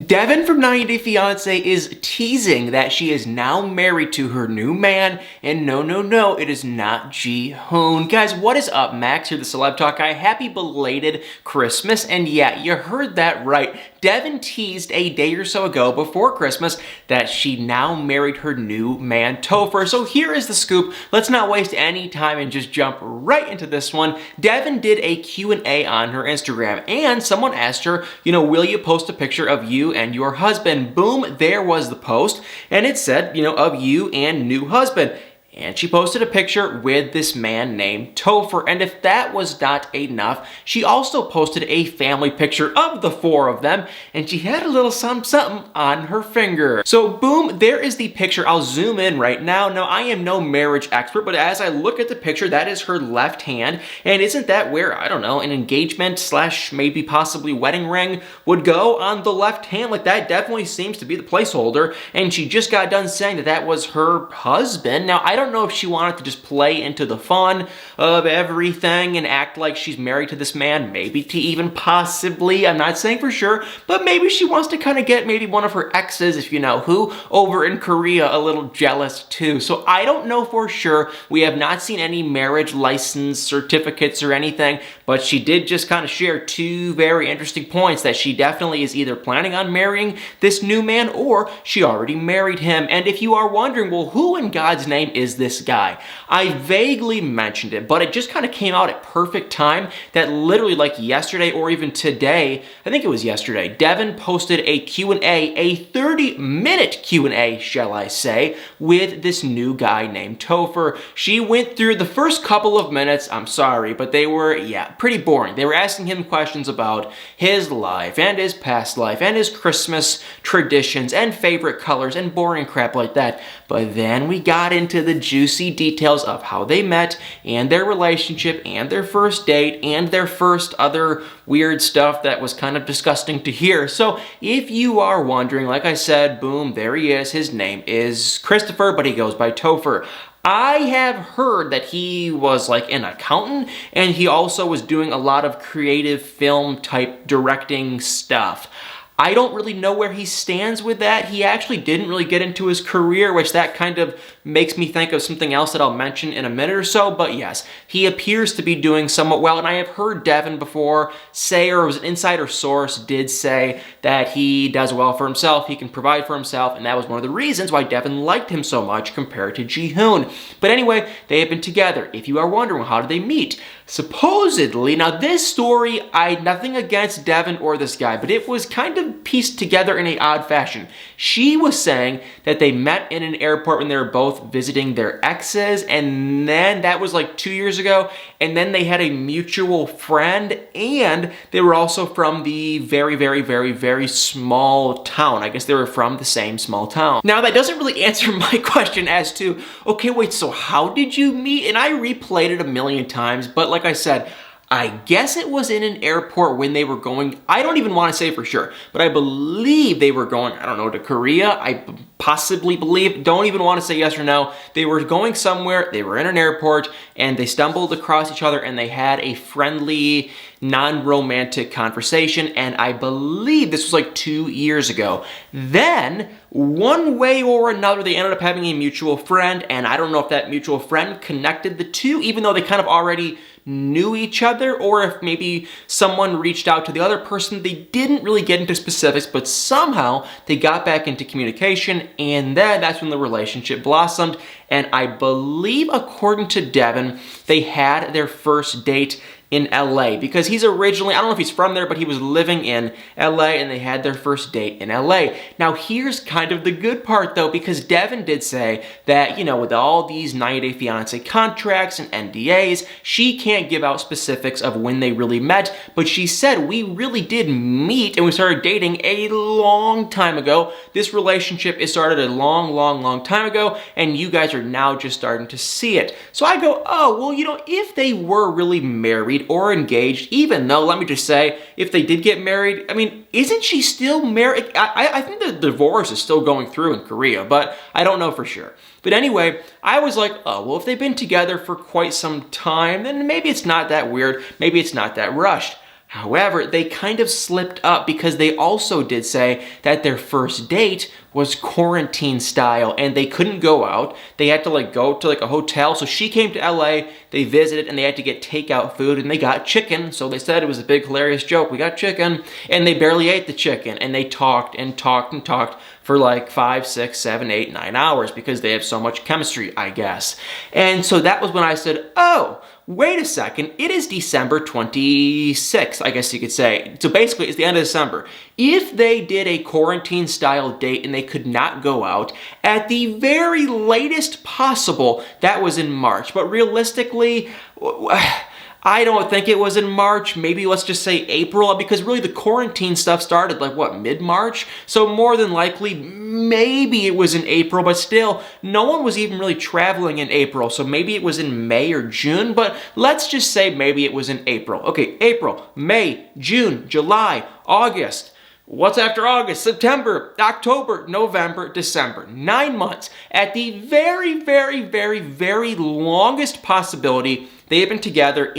Deavan from 90 Day Fiancé is teasing that she is now married to her new man, and no, it is not Ji-hoon. Guys, what is up? Max here, the Celeb Talk guy. Happy belated Christmas, and yeah, you heard that right. Deavan teased a day or so ago before Christmas that she now married her new man, Topher. So here is the scoop. Let's not waste any time and just jump right into this one. Deavan did a Q&A on her Instagram, and someone asked her, will you post a picture of you and your husband? Boom, there was the post, and it said, of you and new husband. And she posted a picture with this man named Topher. And if that was not enough, she also posted a family picture of the four of them, and she had a little something on her finger. So boom, there is the picture. I'll zoom in right now. Now, I am no marriage expert, but as I look at the picture, that is her left hand. And isn't that where, I don't know, an engagement / maybe possibly wedding ring would go on the left hand? Like, that definitely seems to be the placeholder. And she just got done saying that that was her husband. Now, I don't know if she wanted to just play into the fun of everything and act like she's married to this man, maybe to even possibly, I'm not saying for sure, but maybe she wants to kind of get maybe one of her exes, if you know who, over in Korea a little jealous too. So I don't know for sure. We have not seen any marriage license certificates or anything, but she did just kind of share two very interesting points that she definitely is either planning on marrying this new man or she already married him. And if you are wondering, well, who in God's name is this guy? I vaguely mentioned it, but it just kind of came out at perfect time that literally like yesterday or even today, I think it was yesterday, Deavan posted a Q&A, a 30-minute Q&A, shall I say, with this new guy named Topher. She went through the first couple of minutes, I'm sorry, but they were, pretty boring. They were asking him questions about his life and his past life and his Christmas traditions and favorite colors and boring crap like that. But then we got into the juicy details of how they met and their relationship and their first date and their first other weird stuff that was kind of disgusting to hear. So if you are wondering, like I said, boom, there he is. His name is Christopher, but he goes by Topher. I have heard that he was like an accountant, and he also was doing a lot of creative film type directing stuff. I don't really know where he stands with that. He actually didn't really get into his career, which that kind of makes me think of something else that I'll mention in a minute or so. But yes, he appears to be doing somewhat well. And I have heard Deavan before say, or it was an insider source, did say that he does well for himself. He can provide for himself. And that was one of the reasons why Deavan liked him so much compared to Ji-hoon. But anyway, they have been together. If you are wondering, how did they meet? Supposedly, now this story, nothing against Deavan or this guy, but it was kind of pieced together in an odd fashion. She was saying that they met in an airport when they were both visiting their exes, and then that was like 2 years ago, and then they had a mutual friend, and they were also from the very small town. I guess they were from the same small town. Now, that doesn't really answer my question as to, okay, wait, so how did you meet? And I replayed it a million times, but like I said, I guess it was in an airport when they were going, I don't even want to say for sure, but I believe they were going, I don't know, to Korea. I possibly believe, don't even want to say yes or no. They were going somewhere, they were in an airport, and they stumbled across each other, and they had a friendly, non-romantic conversation, and I believe this was like 2 years ago. Then, one way or another, they ended up having a mutual friend, and I don't know if that mutual friend connected the two, even though they kind of already knew each other, or if maybe someone reached out to the other person. They didn't really get into specifics, but somehow they got back into communication, and then that's when the relationship blossomed. And I believe, according to Deavan, they had their first date in LA, because he's originally, I don't know if he's from there, but he was living in LA, and they had their first date in LA. Now, here's kind of the good part though, because Deavan did say that, with all these 90 Day Fiancé contracts and NDAs, she can't give out specifics of when they really met, but she said, we really did meet and we started dating a long time ago. This relationship is started a long time ago, and you guys are now just starting to see it. So I go, oh, well, if they were really married or engaged, even though, let me just say, if they did get married, I mean, isn't she still married? I think the divorce is still going through in Korea, but I don't know for sure. But anyway, I was like, oh, well, if they've been together for quite some time, then maybe it's not that weird. Maybe it's not that rushed. However, they kind of slipped up because they also did say that their first date was quarantine style and they couldn't go out. They had to go to a hotel. So she came to LA, they visited, and they had to get takeout food, and they got chicken. So they said it was a big hilarious joke. We got chicken, and they barely ate the chicken, and they talked and talked and talked for 5, 6, 7, 8, 9 hours because they have so much chemistry, I guess. And so that was when I said, oh, wait a second, it is December 26th, I guess you could say. So basically, it's the end of December. If they did a quarantine-style date and they could not go out, at the very latest possible, that was in March. But realistically, I don't think it was in March. Maybe let's just say April, because really the quarantine stuff started mid-March? So more than likely, maybe it was in April, but still, no one was even really traveling in April. So maybe it was in May or June, but let's just say maybe it was in April. Okay, April, May, June, July, August. What's after August? September, October, November, December. 9 months. At the very, very, very, very longest possibility, they have been together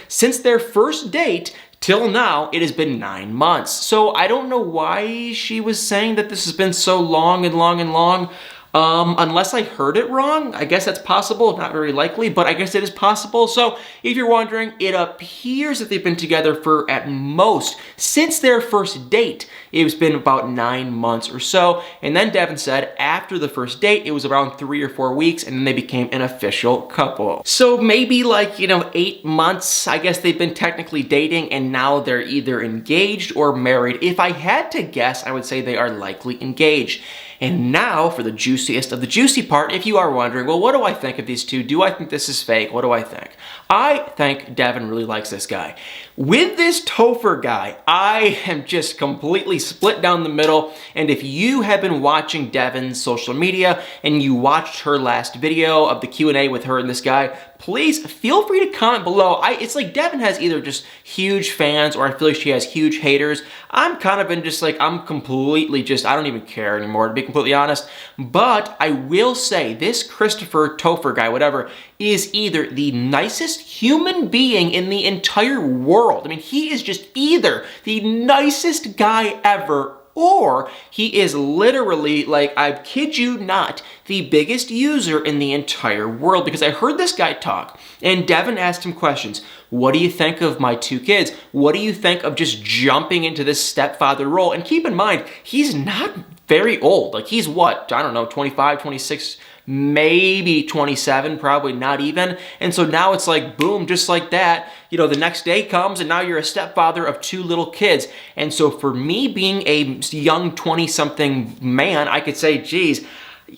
since their first date till now, it has been 9 months. So I don't know why she was saying that this has been so long and long and long. Unless I heard it wrong, I guess that's possible, not very likely, but I guess it is possible. So if you're wondering, it appears that they've been together for at most, since their first date, it's been about 9 months or so. And then Deavan said after the first date, it was around 3 or 4 weeks, and then they became an official couple. So maybe 8 months, I guess they've been technically dating, and now they're either engaged or married. If I had to guess, I would say they are likely engaged. And now for the juiciest of the juicy part, if you are wondering, well, what do I think of these two? Do I think this is fake? What do I think? I think Deavan really likes this guy. With this Topher guy, I am just completely split down the middle. And if you have been watching Deavan's social media and you watched her last video of the Q&A with her and this guy, please feel free to comment below. It's like Deavan has either just huge fans or I feel like she has huge haters. I'm kind of in I'm completely I don't even care anymore, to be completely honest. But I will say this Christopher Topher guy, whatever, is either the nicest human being in the entire world. I mean, he is just either the nicest guy ever, or he is literally, I kid you not, the biggest user in the entire world. Because I heard this guy talk, and Deavan asked him questions. What do you think of my 2 kids? What do you think of just jumping into this stepfather role? And keep in mind, he's not very old. He's what? I don't know, 25, 26, maybe 27, probably not even. And so now it's boom, just like that, the next day comes and now you're a stepfather of 2 little kids. And so for me being a young 20-something man, I could say, geez,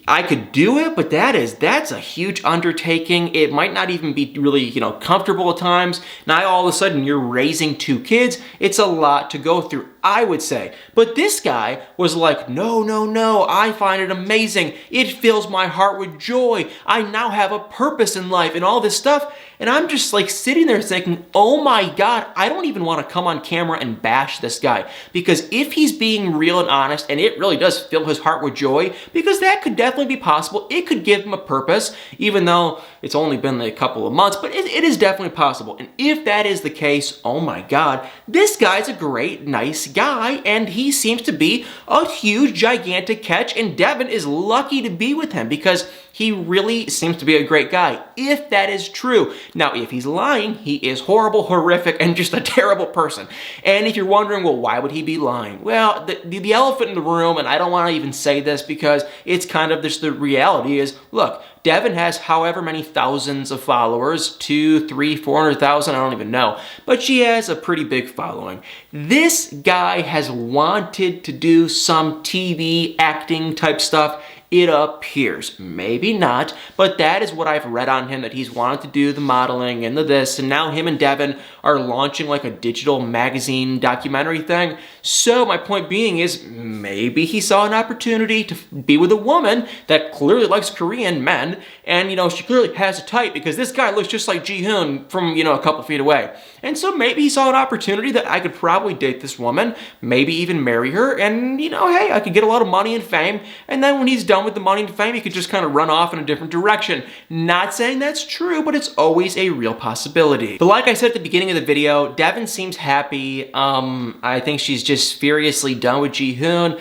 I could do it, but that's a huge undertaking. It might not even be really, comfortable at times. Now all of a sudden you're raising 2 kids. It's a lot to go through, I would say. But this guy was no, no, no, I find it amazing. It fills my heart with joy. I now have a purpose in life and all this stuff. And I'm just sitting there thinking, oh my God, I don't even want to come on camera and bash this guy. Because if he's being real and honest, and it really does fill his heart with joy, because that could definitely be possible. It could give him a purpose, even though it's only been a couple of months, but it is definitely possible. And if that is the case, oh my God, this guy's a great, nice guy, and he seems to be a huge, gigantic catch, and Deavan is lucky to be with him because he really seems to be a great guy, if that is true. Now, if he's lying, he is horrible, horrific, and just a terrible person. And if you're wondering, well, why would he be lying? Well, the elephant in the room, and I don't want to even say this because it's kind of just the reality is, look, Deavan has however many thousands of followers, 2, 3, 400,000, I don't even know. But she has a pretty big following. This guy has wanted to do some TV acting type stuff. It appears, maybe not, but that is what I've read on him, that he's wanted to do the modeling and the this, and now him and Deavan are launching a digital magazine documentary thing. So my point being is maybe he saw an opportunity to be with a woman that clearly likes Korean men, and she clearly has a type because this guy looks just like Ji-hoon from a couple feet away. And so maybe he saw an opportunity that I could probably date this woman, maybe even marry her, and hey, I could get a lot of money and fame, and then when he's done done with the money and fame, he could just kind of run off in a different direction. Not saying that's true, but it's always a real possibility. But like I said at the beginning of the video, Deavan seems happy. I think she's just furiously done with Ji-hoon.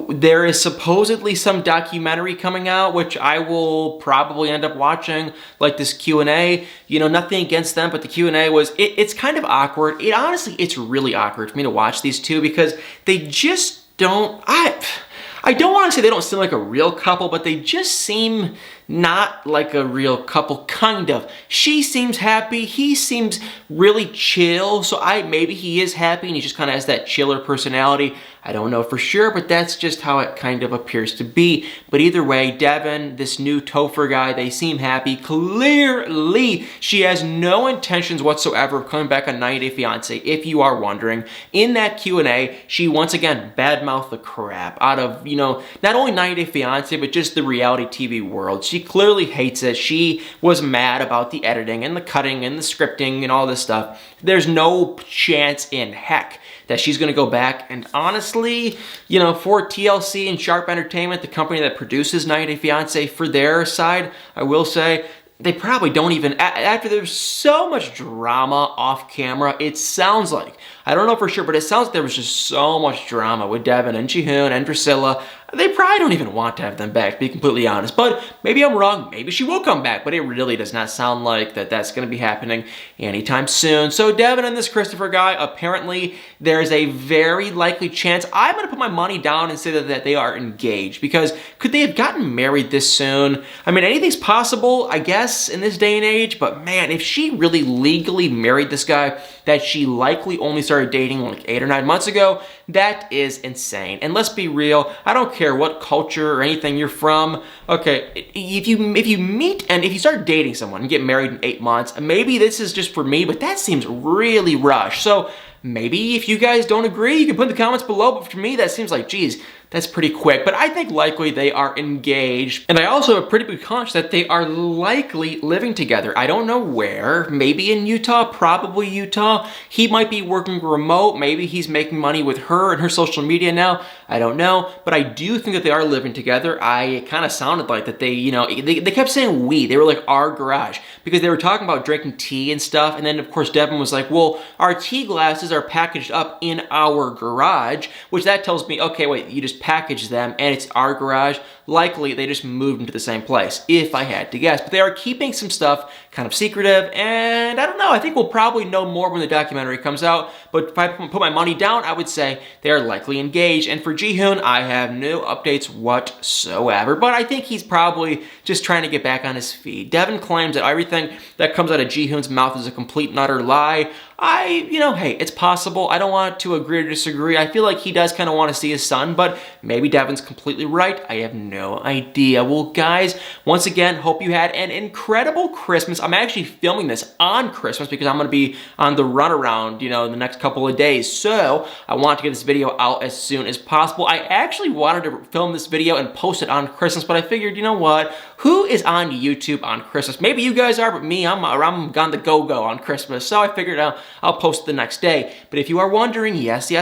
There is supposedly some documentary coming out, which I will probably end up watching, like this Q&A. You know, nothing against them, but the Q&A was, it's kind of awkward. Honestly, it's really awkward for me to watch these two because they just don't, I don't want to say they don't seem like a real couple, but they just seem not like a real couple, kind of. She seems happy, he seems really chill, so maybe he is happy and he just kind of has that chiller personality. I don't know for sure, but that's just how it kind of appears to be. But either way, Deavan, this new Topher guy, they seem happy. Clearly, she has no intentions whatsoever of coming back on 90 Day Fiancé, if you are wondering. In that Q&A, she once again badmouthed the crap out of, you know, not only 90 Day Fiancé, but just the reality TV world. She clearly hates it. She was mad about the editing and the cutting and the scripting and all this stuff. There's no chance in heck that she's gonna go back, and honestly, you know, for TLC and Sharp Entertainment, the company that produces 90 Day Fiancé, for their side, I will say, they probably don't even, after there's so much drama off camera, it sounds like, I don't know for sure, but it sounds like there was just so much drama with Deavan and Ji-hoon and Drusilla. They probably don't even want to have them back, to be completely honest. But maybe I'm wrong. Maybe she will come back. But it really does not sound like that's going to be happening anytime soon. So Deavan and this Christopher guy, apparently there's a very likely chance. I'm going to put my money down and say that they are engaged. Because could they have gotten married this soon? I mean, anything's possible, I guess, in this day and age. But man, if she really legally married this guy that she likely only started dating like 8 or 9 months ago, that is insane. And let's be real, I don't care what culture or anything you're from. Okay, if you meet and if you start dating someone and get married in 8 months, maybe this is just for me, but that seems really rushed. So maybe if you guys don't agree, you can put in the comments below, but for me, that seems like, geez, that's pretty quick. But I think likely they are engaged. And I also have a pretty big hunch that they are likely living together. I don't know where. Maybe in Utah, probably Utah. He might be working remote. Maybe he's making money with her and her social media now. I don't know. But I do think that they are living together. It kind of sounded like that they, you know, they kept saying we. They were like our garage. Because they were talking about drinking tea and stuff. And then, of course, Deavan was like, well, our tea glasses are packaged up in our garage. Which that tells me, okay, wait, you just package them and it's our garage. Likely they just moved into the same place, if I had to guess. But they are keeping some stuff kind of secretive, and I don't know, I think we'll probably know more when the documentary comes out. But if I put my money down, I would say they are likely engaged. And for Ji-hoon, I have no updates whatsoever, but I think he's probably just trying to get back on his feet. Deavan claims that everything that comes out of Ji-hoon's mouth is a complete and utter lie. Hey, it's possible. I don't want to agree or disagree. I feel like he does kind of want to see his son, but maybe Devan's completely right. I have no idea. Well, guys, once again, hope you had an incredible Christmas. I'm actually filming this on Christmas because I'm going to be on the runaround, in the next couple of days. So I want to get this video out as soon as possible. I actually wanted to film this video and post it on Christmas, but I figured, you know what? Who is on YouTube on Christmas? Maybe you guys are, but me, I'm gone the go-go on Christmas. So I figured I'll post it the next day. But if you are wondering, yes,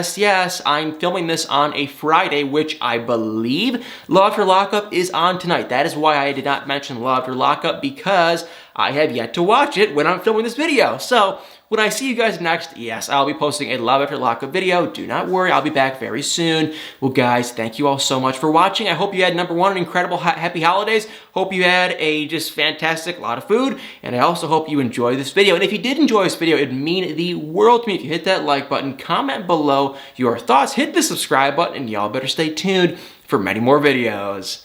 I'm filming this on a Friday, which I believe Law After Lockup is on tonight. That is why I did not mention Law After Lockup, because I have yet to watch it when I'm filming this video. So when I see you guys next, yes, I'll be posting a Love After Lockup video. Do not worry, I'll be back very soon. Well, guys, thank you all so much for watching. I hope you had, number one, an incredible happy holidays. Hope you had a just fantastic lot of food. And I also hope you enjoyed this video. And if you did enjoy this video, it'd mean the world to me if you hit that like button, comment below your thoughts, hit the subscribe button, and y'all better stay tuned for many more videos.